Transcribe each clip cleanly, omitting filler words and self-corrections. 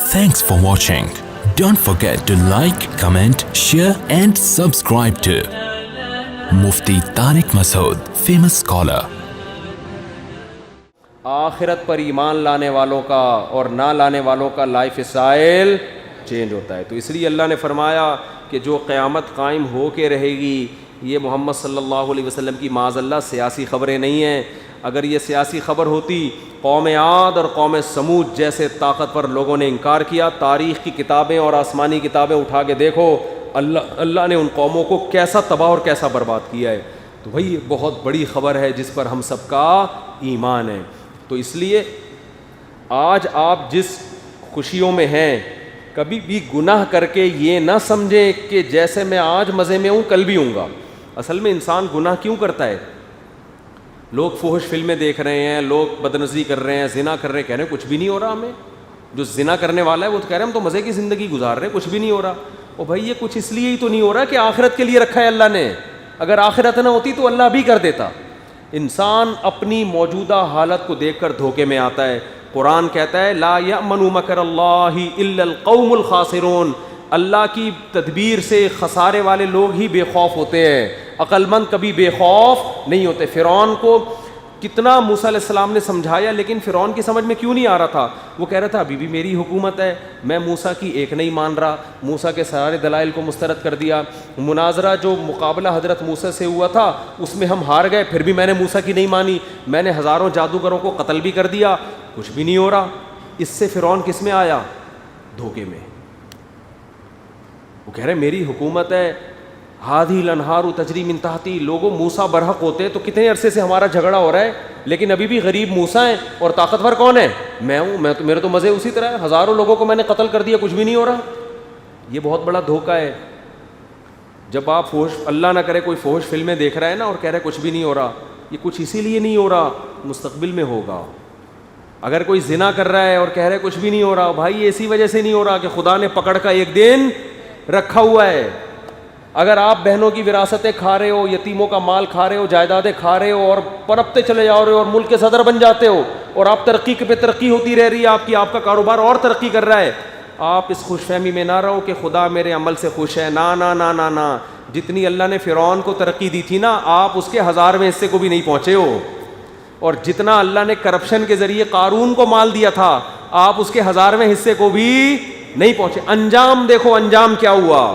Thanks for watching. Don't forget to like, comment, share and subscribe to Mufti Tariq Masood, famous scholar. آخرت پر ایمان لانے والوں کا اور نہ لانے والوں کا لائف اسٹائل چینج ہوتا ہے. تو اس لیے اللہ نے فرمایا کہ جو قیامت قائم ہو کے رہے گی یہ محمد صلی اللہ علیہ وسلم کی معاذ اللہ سیاسی خبریں نہیں ہیں. اگر یہ سیاسی خبر ہوتی قوم عاد اور قوم سمود جیسے طاقتور لوگوں نے انکار کیا. تاریخ کی کتابیں اور آسمانی کتابیں اٹھا کے دیکھو, اللہ نے ان قوموں کو کیسا تباہ اور کیسا برباد کیا ہے. تو وہی بہت بڑی خبر ہے جس پر ہم سب کا ایمان ہے. تو اس لیے آج آپ جس خوشیوں میں ہیں کبھی بھی گناہ کر کے یہ نہ سمجھیں کہ جیسے میں آج مزے میں ہوں کل بھی ہوں گا. اصل میں انسان گناہ کیوں کرتا ہے؟ لوگ فحش فلمیں دیکھ رہے ہیں, لوگ بدنظری کر رہے ہیں, زنا کر رہے ہیں, کہہ رہے ہیں کچھ بھی نہیں ہو رہا ہمیں. جو زنا کرنے والا ہے وہ تو کہہ رہے ہیں ہم تو مزے کی زندگی گزار رہے ہیں, کچھ بھی نہیں ہو رہا. او بھائی یہ کچھ اس لیے ہی تو نہیں ہو رہا کہ آخرت کے لیے رکھا ہے اللہ نے. اگر آخرت نہ ہوتی تو اللہ بھی کر دیتا. انسان اپنی موجودہ حالت کو دیکھ کر دھوکے میں آتا ہے. قرآن کہتا ہے لا یأمن مکر اللہ الا القوم الخاسرون. اللہ کی تدبیر سے خسارے والے لوگ ہی بے خوف ہوتے ہیں, عقل مند کبھی بے خوف نہیں ہوتے. فرعون کو کتنا موسیٰ علیہ السلام نے سمجھایا لیکن فرعون کی سمجھ میں کیوں نہیں آ رہا تھا؟ وہ کہہ رہا تھا ابھی بھی میری حکومت ہے, میں موسیٰ کی ایک نہیں مان رہا. موسیٰ کے سارے دلائل کو مسترد کر دیا. مناظرہ جو مقابلہ حضرت موسیٰ سے ہوا تھا اس میں ہم ہار گئے, پھر بھی میں نے موسیٰ کی نہیں مانی. میں نے ہزاروں جادوگروں کو قتل بھی کر دیا, کچھ بھی نہیں ہو رہا. اس سے فرعون کس میں آیا؟ دھوکے میں. وہ کہہ رہے میری حکومت ہے, ہادی الانہار تجری من تحتی. لوگوں موسیٰ برحق ہوتے تو کتنے عرصے سے ہمارا جھگڑا ہو رہا ہے, لیکن ابھی بھی غریب موسیٰ ہیں اور طاقتور کون ہے؟ میں ہوں. میں تو میرے تو مزے اسی طرح ہے, ہزاروں لوگوں کو میں نے قتل کر دیا, کچھ بھی نہیں ہو رہا. یہ بہت بڑا دھوکہ ہے. جب آپ اللہ نہ کرے کوئی فحش فلمیں دیکھ رہا ہے نا اور کہہ رہا ہے کچھ بھی نہیں ہو رہا, یہ کچھ اسی لیے نہیں ہو رہا, مستقبل میں ہوگا. اگر کوئی زنا کر رہا ہے اور کہہ رہا ہے کچھ بھی نہیں ہو رہا, بھائی اسی وجہ سے نہیں ہو رہا کہ خدا نے پکڑ کا ایک دن رکھا ہوا ہے. اگر آپ بہنوں کی وراثتیں کھا رہے ہو, یتیموں کا مال کھا رہے ہو, جائیدادیں کھا رہے ہو اور پنپتے چلے جا رہے ہو اور ملک کے صدر بن جاتے ہو اور آپ ترقی پہ ترقی ہوتی رہ رہی ہے, آپ کا کاروبار اور ترقی کر رہا ہے, آپ اس خوش فہمی میں نہ رہو کہ خدا میرے عمل سے خوش ہے. نا نا نا نا نا. جتنی اللہ نے فرعون کو ترقی دی تھی نا, آپ اس کے 1000ویں حصے کو بھی نہیں پہنچے ہو. اور جتنا اللہ نے کرپشن کے ذریعے قارون کو مال دیا تھا, آپ اس کے 1000ویں حصے کو بھی نہیں پہنچے. انجام دیکھو, انجام کیا ہوا,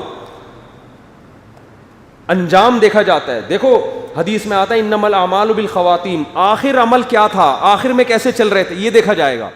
انجام دیکھا جاتا ہے. دیکھو حدیث میں آتا ہے انما الاعمال بالخواتیم, آخر عمل کیا تھا, آخر میں کیسے چل رہے تھے, یہ دیکھا جائے گا.